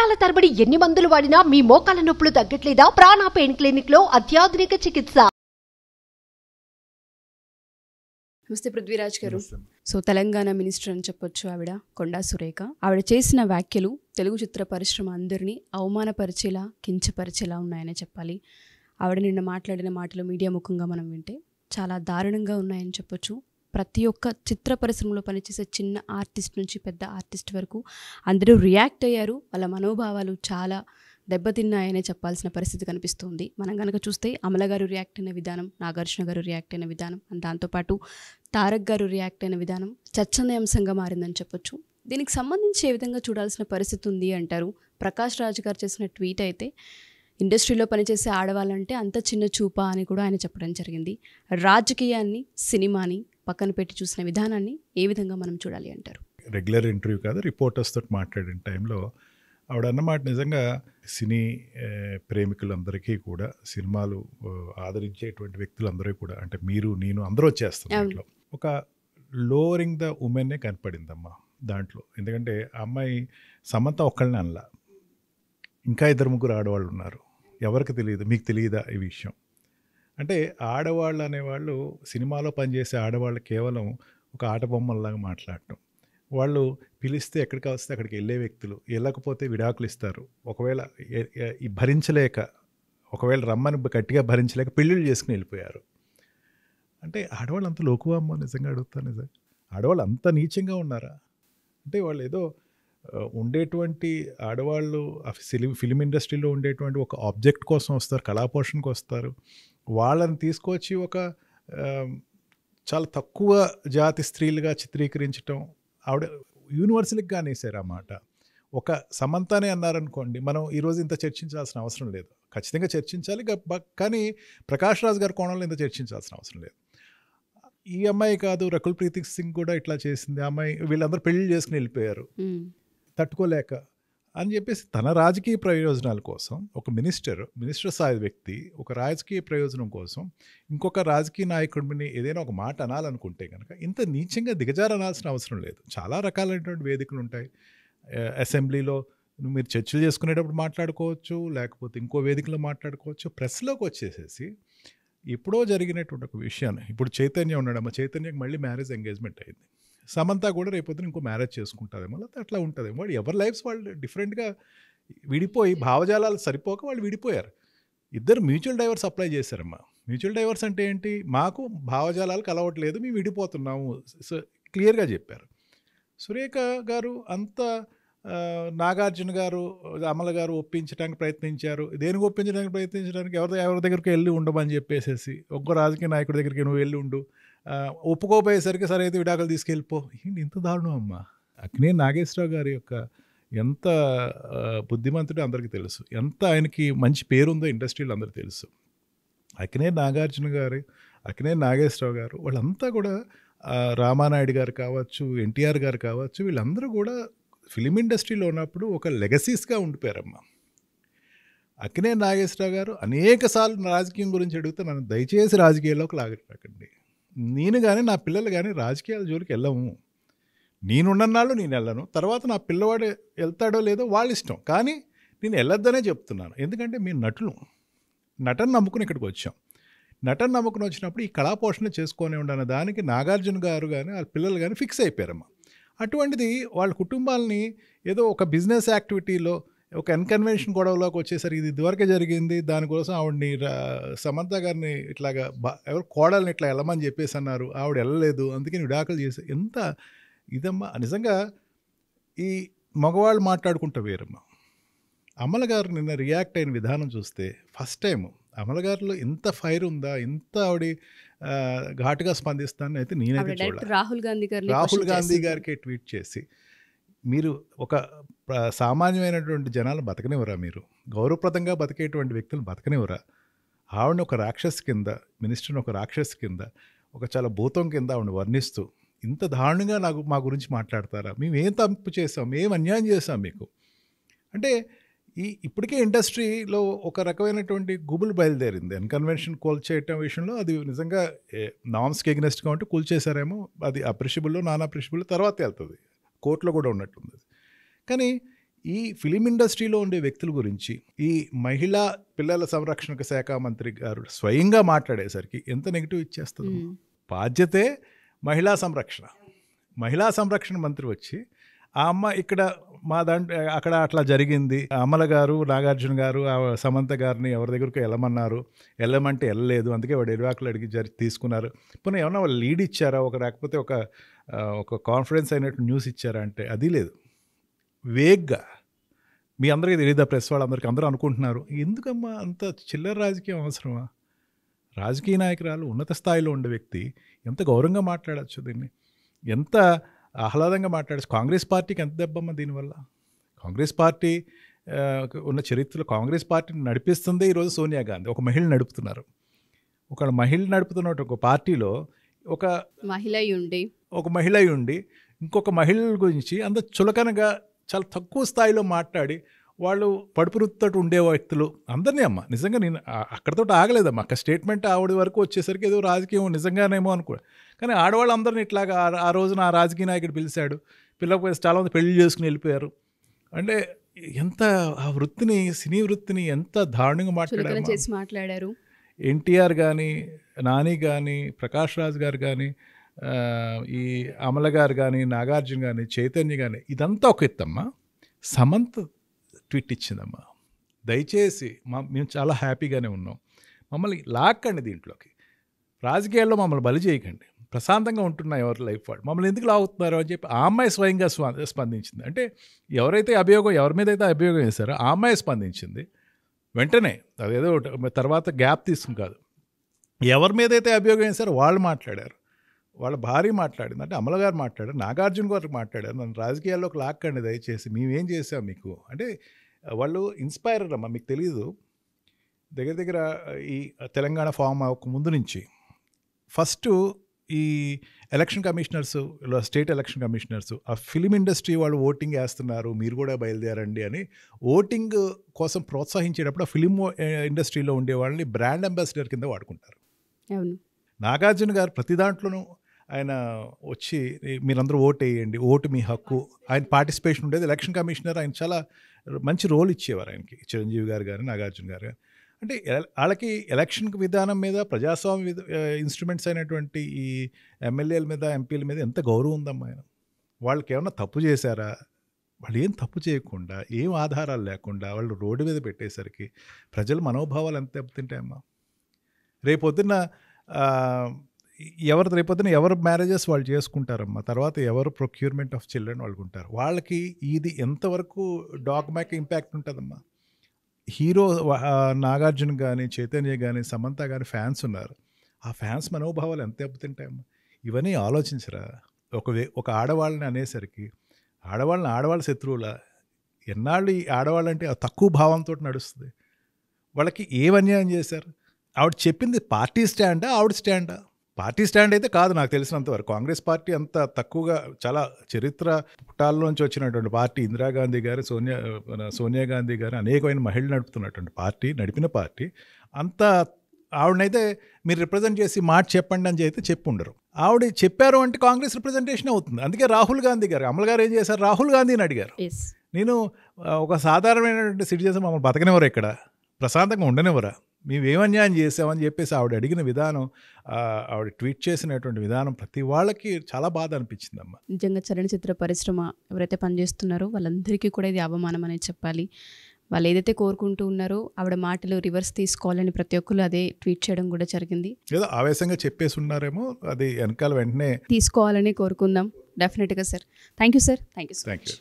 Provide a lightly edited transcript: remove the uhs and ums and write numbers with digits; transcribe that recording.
సంవత్సరాల తరబడి ఎన్ని మందులు వాడినా మీ మోకాల నొప్పులు తగ్గట్లేదా? ప్రాణ పెయిన్ క్లినిక్ లో అత్యాధునిక చికిత్స. నమస్తే పృథ్వీరాజ్ గారు. సో తెలంగాణ మినిస్టర్ అని చెప్పొచ్చు ఆవిడ, కొండా సురేఖ. ఆవిడ చేసిన వ్యాఖ్యలు తెలుగు చిత్ర పరిశ్రమ అందరినీ అవమానపరిచేలా, కించపరిచేలా ఉన్నాయనే చెప్పాలి. ఆవిడ నిన్న మాట్లాడిన మాటలు మీడియా ముఖంగా మనం వింటే చాలా దారుణంగా ఉన్నాయని చెప్పొచ్చు. ప్రతి ఒక్క చిత్ర పరిశ్రమలో పనిచేసే చిన్న ఆర్టిస్ట్ నుంచి పెద్ద ఆర్టిస్ట్ వరకు అందరూ రియాక్ట్ అయ్యారు. వాళ్ళ మనోభావాలు చాలా దెబ్బతిన్నాయనే చెప్పాల్సిన పరిస్థితి కనిపిస్తుంది. మనం కనుక చూస్తే అమల గారు రియాక్ట్ అయిన విధానం, నాగార్జున గారు రియాక్ట్ అయిన విధానం, దాంతోపాటు తారక్ గారు రియాక్ట్ అయిన విధానం చర్చనీయాంశంగా మారిందని చెప్పొచ్చు. దీనికి సంబంధించి ఏ విధంగా చూడాల్సిన పరిస్థితి ఉంది అంటారు? ప్రకాష్ రాజ్ గారు చేసిన ట్వీట్ అయితే ఇండస్ట్రీలో పనిచేసే ఆడవాళ్ళంటే అంత చిన్న చూపా అని కూడా ఆయన చెప్పడం జరిగింది. రాజకీయాన్ని, సినిమాని పక్కన పెట్టి చూసిన విధానాన్ని ఏ విధంగా మనం చూడాలి అంటారు? రెగ్యులర్ ఇంటర్వ్యూ కాదు, రిపోర్టర్స్ తోటి మాట్లాడిన టైంలో ఆవిడ అన్నమాట నిజంగా సినీ ప్రేమికులందరికీ కూడా, సినిమాలు ఆదరించేటువంటి వ్యక్తులందరూ కూడా, అంటే మీరు నేను అందరూ వచ్చేస్తాం దాంట్లో. ఒక లోవరింగ్ ద ఉమెన్నే కనపడిందమ్మా దాంట్లో. ఎందుకంటే ఆ అమ్మాయి సమంత ఒక్కళ్ళని అనలా, ఇంకా 2-3 ఆడవాళ్ళు ఉన్నారు. ఎవరికి తెలియదు, మీకు తెలియదా ఈ విషయం? అంటే ఆడవాళ్ళు అనేవాళ్ళు, సినిమాలో పనిచేసే ఆడవాళ్ళు కేవలం ఒక ఆట బొమ్మల్లాగా మాట్లాడటం. వాళ్ళు పిలిస్తే ఎక్కడికి వస్తే అక్కడికి వెళ్ళే వ్యక్తులు, వెళ్ళకపోతే విడాకులు ఇస్తారు. ఒకవేళ భరించలేక, ఒకవేళ రమ్మని గట్టిగా భరించలేక పెళ్ళిళ్ళు చేసుకుని వెళ్ళిపోయారు. అంటే ఆడవాళ్ళు అంత లోకువమ్మ, నిజంగా అడుగుతాను, నిజంగా ఆడవాళ్ళు అంత నీచంగా ఉన్నారా? అంటే వాళ్ళు ఏదో ఉండేటువంటి ఆడవాళ్ళు ఫిలిం ఇండస్ట్రీలో ఉండేటువంటి ఒక ఆబ్జెక్ట్ కోసం వస్తారు, కళాపోషణకు వస్తారు. వాళ్ళని తీసుకొచ్చి ఒక చాలా తక్కువ జాతి స్త్రీలుగా చిత్రీకరించడం ఆవిడ యూనివర్సల్గా అనేసారు ఆ మాట. ఒక సమంతానే అన్నారనుకోండి, మనం ఈరోజు ఇంత చర్చించాల్సిన అవసరం లేదు. ఖచ్చితంగా చర్చించాలి, కానీ ప్రకాష్ రాజ్ గారి కోణంలో ఇంత చర్చించాల్సిన అవసరం లేదు. ఈ అమ్మాయి కాదు, రకుల్ ప్రీత్ సింగ్ కూడా ఇట్లా చేసింది. ఆ అమ్మాయి, వీళ్ళందరూ పెళ్లి చేసుకుని వెళ్ళిపోయారు తట్టుకోలేక అని చెప్పేసి తన రాజకీయ ప్రయోజనాల కోసం ఒక మినిస్టర్ స్థాయి వ్యక్తి ఒక రాజకీయ ప్రయోజనం కోసం ఇంకొక రాజకీయ నాయకుడిని ఏదైనా ఒక మాట అనాలనుకుంటే కనుక ఇంత నీచంగా దిగజారనాల్సిన అవసరం లేదు. చాలా రకాలైనటువంటి వేదికలు ఉంటాయి. అసెంబ్లీలో మీరు చర్చలు చేసుకునేటప్పుడు మాట్లాడుకోవచ్చు, లేకపోతే ఇంకో వేదికలో మాట్లాడుకోవచ్చు. ప్రెస్లోకి వచ్చేసేసి ఎప్పుడో జరిగినటువంటి ఒక విషయాన్ని, ఇప్పుడు చైతన్య ఉన్నాడమ్మా, చైతన్యకి మళ్ళీ మ్యారేజ్ ఎంగేజ్మెంట్ అయింది. సమంత కూడా రేపొద్దున ఇంకో మ్యారేజ్ చేసుకుంటారేమో, లేకపోతే అట్లా ఉంటుందేమో. వాడు ఎవరి లైఫ్స్ వాళ్ళు డిఫరెంట్గా విడిపోయి, భావజాలాలు సరిపోక వాళ్ళు విడిపోయారు. ఇద్దరు మ్యూచువల్ డైవర్స్ అప్లై చేశారమ్మా. మ్యూచువల్ డైవర్స్ అంటే ఏంటి? మాకు భావజాలాలు కలవట్లేదు, మేము విడిపోతున్నాము, క్లియర్గా చెప్పారు. సురేఖ గారు అంత నాగార్జున గారు, అమల గారు ఒప్పించడానికి ప్రయత్నించారు. దేనికి ఒప్పించడానికి ప్రయత్నించడానికి? ఎవరి దగ్గరికి వెళ్ళి ఉండమని చెప్పేసేసి, ఒక్క రాజకీయ నాయకుడి దగ్గరికి నువ్వు వెళ్ళి ఉండు, ఒప్పుకోపోయేసరికి సరే అయితే విడాకులు తీసుకెళ్ళిపో. ఏంటి ఇంత దారుణం అమ్మా? అక్కినేని నాగేశ్వరరావు గారి యొక్క ఎంత బుద్ధిమంతుడో అందరికీ తెలుసు, ఎంత ఆయనకి మంచి పేరుందో ఇండస్ట్రీలో అందరికీ తెలుసు. అక్కినేని నాగార్జున గారు, అక్కినేని నాగేశ్వరరావు గారు, వాళ్ళంతా కూడా, రామానాయుడు గారు కావచ్చు, ఎన్టీఆర్ గారు కావచ్చు, వీళ్ళందరూ కూడా ఫిలిం ఇండస్ట్రీలో ఉన్నప్పుడు ఒక లెగసీస్గా ఉండిపోయారమ్మా. అక్కినేని నాగేశ్వరరావు గారు అనేక సార్లు రాజకీయం గురించి అడిగితే, నన్ను దయచేసి రాజకీయాల్లోకి లాగకండి, నేను కానీ నా పిల్లలు కానీ రాజకీయాల జోలికి వెళ్ళము, నేనున్నన్నాళ్ళు నేను వెళ్ళను, తర్వాత నా పిల్లవాడు వెళ్తాడో లేదో వాళ్ళ ఇష్టం, కానీ నేను వెళ్ళొద్దనే చెప్తున్నాను. ఎందుకంటే మీరు నటన నమ్ముకుని ఇక్కడికి వచ్చాం. నటన నమ్ముకుని వచ్చినప్పుడు ఈ కళాపోషణ చేసుకొని ఉండన్న దానికి నాగార్జున గారు కానీ వాళ్ళ పిల్లలు కానీ ఫిక్స్ అయిపోయారమ్మా. అటువంటిది వాళ్ళ కుటుంబాలని ఏదో ఒక బిజినెస్ యాక్టివిటీలో, ఒక అన్కన్వెన్షన్ గొడవలోకి వచ్చేసరికి, ఇది ఇదివరకే జరిగింది, దానికోసం ఆవిడని, సమంత గారిని ఇట్లాగా ఎవరు కోడల్ని ఇట్లా వెళ్ళమని చెప్పేసి అన్నారు, ఆవిడ వెళ్ళలేదు, అందుకని విడాకులు చేసి, ఎంత ఇదమ్మా. నిజంగా ఈ మగవాళ్ళు మాట్లాడుకుంటా వేరమ్మా. అమల గారు నిన్న రియాక్ట్ అయిన విధానం చూస్తే ఫస్ట్ టైం అమల గారిలో ఇంత ఫైర్ ఉందా, ఇంత ఆవిడ ఘాటుగా స్పందిస్తానని అయితే నేనైతే చూడాలి. రాహుల్ గాంధీ గారికి ట్వీట్ చేసి, మీరు ఒక సామాన్యమైనటువంటి జనాలు బతకనివ్వరా? మీరు గౌరవప్రదంగా బతికేటువంటి వ్యక్తులు బతకనివ్వరా? ఆవిడని ఒక రాక్షస్ కింద, మినిస్టర్ని ఒక రాక్షస్ కింద, ఒక చాలా భూతం కింద ఆవిడని వర్ణిస్తూ ఇంత దారుణంగా మా గురించి మాట్లాడతారా? మేము ఏం తప్పు చేసాం, ఏం అన్యాయం చేసాం మీకు? అంటే ఇప్పటికే ఇండస్ట్రీలో ఒక రకమైనటువంటి గుబులు బయలుదేరింది. అన్కన్వెన్షన్ కూల్చేయటం విషయంలో అది నిజంగా నామ్స్కి ఎగ్నెస్ట్గా ఉంటే కూల్చేశారేమో, అది అప్రిషియబుల్లో నాన్ అప్రిషియబుల్ తర్వాత వెళ్తుంది, కోర్టులో కూడా ఉన్నట్టుంది. కానీ ఈ ఫిలిం ఇండస్ట్రీలో ఉండే వ్యక్తుల గురించి ఈ మహిళా పిల్లల సంరక్షణ శాఖ మంత్రి గారు స్వయంగా మాట్లాడేసరికి ఎంత నెగిటివ్ ఇచ్చేస్తుంది. బాధ్యతే మహిళా సంరక్షణ మంత్రి వచ్చి ఆ అమ్మ ఇక్కడ మా అక్కడ అట్లా జరిగింది, అమల గారు నాగార్జున గారు ఆ సమంత గారిని ఎవరి దగ్గరకు వెళ్ళమంటే వెళ్ళలేదు, అందుకే వాడు ఎరువాకులు అడిగి తీసుకున్నారు. పోనీ ఏమన్నా వాళ్ళు లీడ్ ఇచ్చారా, లేకపోతే ఒక కాన్ఫిడెన్స్ అయినట్టు న్యూస్ ఇచ్చారా అంటే అది లేదు. వేగ్గా మీ అందరికీ తెలియదా, ప్రెస్ వాళ్ళందరికీ అందరూ అనుకుంటున్నారు. ఎందుకమ్మా అంత చిల్లర రాజకీయం అవసరమా? రాజకీయ నాయకురాలు ఉన్నత స్థాయిలో ఉండే వ్యక్తి ఎంత గౌరవంగా మాట్లాడచ్చు, దీన్ని ఎంత ఆహ్లాదంగా మాట్లాడచ్చు. కాంగ్రెస్ పార్టీకి ఎంత దెబ్బమ్మ దీనివల్ల? కాంగ్రెస్ పార్టీ ఉన్న చరిత్రలో కాంగ్రెస్ పార్టీని నడిపిస్తుందే ఈరోజు సోనియా గాంధీ. ఒక మహిళ నడుపుతున్నారు. ఒక మహిళ నడుపుతున్న ఒక పార్టీలో ఒక మహిళ ఉండి ఇంకొక మహిళల గురించి అంత చులకనగా చాలా తక్కువ స్థాయిలో మాట్లాడి వాళ్ళు పడుపు వృత్తితో ఉండే వ్యక్తులు అందరినీ అమ్మ నిజంగా నేను అక్కడితో ఆగలేదమ్మా. అక్కడ స్టేట్మెంట్ ఆవిడ వరకు వచ్చేసరికి ఏదో రాజకీయం నిజంగానేమో అనుకో. కానీ ఆడవాళ్ళందరినీ ఇట్లాగా ఆ రోజున ఆ రాజకీయ నాయకుడు పిలిచాడు, పిల్లలకు చాలామంది పెళ్లి చేసుకుని వెళ్ళిపోయారు. అంటే ఎంత ఆ వృత్తిని, సినీ వృత్తిని ఎంత దారుణంగా మాట్లాడారు. ఎన్టీఆర్ కానీ, నాని కానీ, ప్రకాష్ రాజ్ గారు కానీ, ఈ అమల గారు కానీ, నాగార్జున కానీ, చైతన్య కానీ, ఇదంతా ఒక ఎత్తమ్మా. సమంత ట్వీట్ ఇచ్చిందమ్మా, దయచేసి మేము చాలా హ్యాపీగానే ఉన్నాం, మమ్మల్ని లాక్కండి దీంట్లోకి, రాజకీయాల్లో మమ్మల్ని బలి చేయకండి, ప్రశాంతంగా ఉంటున్నా ఎవరి లైఫ్ వాడు, మమ్మల్ని ఎందుకు లాగుతున్నారు అని చెప్పి ఆ అమ్మాయి స్వయంగా స్పందించింది. అంటే ఎవరి మీద అయితే అభియోగం వేశారో ఆ అమ్మాయి స్పందించింది వెంటనే. అదేదో తర్వాత గ్యాప్ తీసుకుని కాదు, ఎవరి మీద అయితే అభియోగం వేశారో వాళ్ళు మాట్లాడారు. వాళ్ళ భార్య మాట్లాడింది, అంటే అమల గారు మాట్లాడారు, నాగార్జున గారు మాట్లాడారు, నన్ను రాజకీయాల్లోకి లాక్కండి దయచేసి, మేమేం చేసాం మీకు అంటే. వాళ్ళు ఇన్స్పైర్ అమ్మా. మీకు తెలీదు, దగ్గర ఈ తెలంగాణ ఫామ్ అవ్వక ముందు నుంచి ఫస్ట్ ఈ election commissioners, state election commissioners ఆ ఫిలిం ఇండస్ట్రీ వాళ్ళు ఓటింగ్ వేస్తున్నారు, మీరు కూడా బయలుదేరండి అని ఓటింగ్ కోసం ప్రోత్సహించేటప్పుడు ఆ ఫిలిం ఇండస్ట్రీలో ఉండే వాళ్ళని బ్రాండ్ అంబాసిడర్ కింద వాడుకుంటారు. నాగార్జున గారు ప్రతి దాంట్లోనూ ఆయన వచ్చి మీరందరూ ఓటు వేయండి, ఓటు మీ హక్కు, ఆయన పార్టిసిపేషన్ ఉండేది. ఎలక్షన్ కమిషనర్ ఆయన చాలా మంచి రోల్ ఇచ్చేవారు ఆయనకి, చిరంజీవి గారు కానీ నాగార్జున గారు కానీ. అంటే వాళ్ళకి ఎలక్షన్ విధానం మీద, ప్రజాస్వామ్య ఇన్స్ట్రుమెంట్స్ అయినటువంటి ఈ ఎమ్మెల్యేల మీద, ఎంపీల మీద ఎంత గౌరవం ఉందమ్మా. ఆయన వాళ్ళకి ఏమన్నా తప్పు చేశారా? వాళ్ళు ఏం తప్పు చేయకుండా, ఏం ఆధారాలు లేకుండా వాళ్ళు రోడ్డు మీద పెట్టేసరికి ప్రజల మనోభావాలు ఎంత దెబ్బతింటాయమ్మా. రేపొద్దున ఎవరు మ్యారేజెస్ వాళ్ళు చేసుకుంటారమ్మా, తర్వాత ఎవరు ప్రొక్యూర్మెంట్ ఆఫ్ చిల్డ్రన్ వాళ్ళకు ఉంటారు. వాళ్ళకి ఇది ఎంతవరకు డాగ్మాక్ ఇంపాక్ట్ ఉంటుందమ్మా. హీరో నాగార్జున కానీ, చైతన్య కానీ, సమంత కానీ ఫ్యాన్స్ ఉన్నారు. ఆ ఫ్యాన్స్ మనోభావాలు ఎంత దెబ్బతింటాయమ్మా. ఇవన్నీ ఆలోచించరా? ఒక ఆడవాళ్ళని అనేసరికి ఆడవాళ్ళ శత్రువుల ఎన్నాళ్ళు ఈ ఆడవాళ్ళంటే తక్కువ భావంతో నడుస్తుంది. వాళ్ళకి ఏం అన్యాయం చేశారు? ఆవిడ చెప్పింది పార్టీ స్టాండా, ఆవిడ స్టాండా? పార్టీ స్టాండ్ అయితే కాదు నాకు తెలిసినంతవరకు. కాంగ్రెస్ పార్టీ అంత తక్కువగా, చాలా చరిత్ర పుటాల్లోంచి వచ్చినటువంటి పార్టీ. ఇందిరాగాంధీ గారు, సోనియా గాంధీ గారు అనేకమైన మహిళలు నడిపిన పార్టీ అంత. ఆవిడనైతే మీరు రిప్రజెంట్ చేసి మాట చెప్పండి అని అయితే చెప్పి ఉండరు. ఆవిడ చెప్పారు అంటే కాంగ్రెస్ రిప్రజెంటేషన్ అవుతుంది. అందుకే రాహుల్ గాంధీ గారు, అమల్ గారు ఏం చేశారు, రాహుల్ గాంధీని అడిగారు, నేను ఒక సాధారణమైనటువంటి సిటిజన్స్ మమ్మల్ని బతకనివ్వరు, ఇక్కడ ప్రశాంతంగా ఉండనివ్వరా, మేమేం అన్యాయం చేసామని చెప్పేసి ఆవిడ అడిగిన విధానం, ఆవిడ ట్వీట్ చేసినటువంటి విధానం ప్రతి వాళ్ళకి చాలా బాధ అనిపించిందమ్మా. నిజంగా చలనచిత్ర పరిశ్రమ ఎవరైతే పనిచేస్తున్నారో వాళ్ళందరికీ కూడా ఇది అవమానం అనేది చెప్పాలి. వాళ్ళు ఏదైతే కోరుకుంటూ ఉన్నారో ఆవిడ మాటలు రివర్స్ తీసుకోవాలని ప్రతి ఒక్కరు అదే ట్వీట్ చేయడం కూడా జరిగింది. ఏదో ఆవేశంగా చెప్పేసి ఉన్నారేమో, అది వెనకాల వెంటనే తీసుకోవాలని కోరుకుందాం. డెఫినెట్గా sir. Thank you sir. Thank you.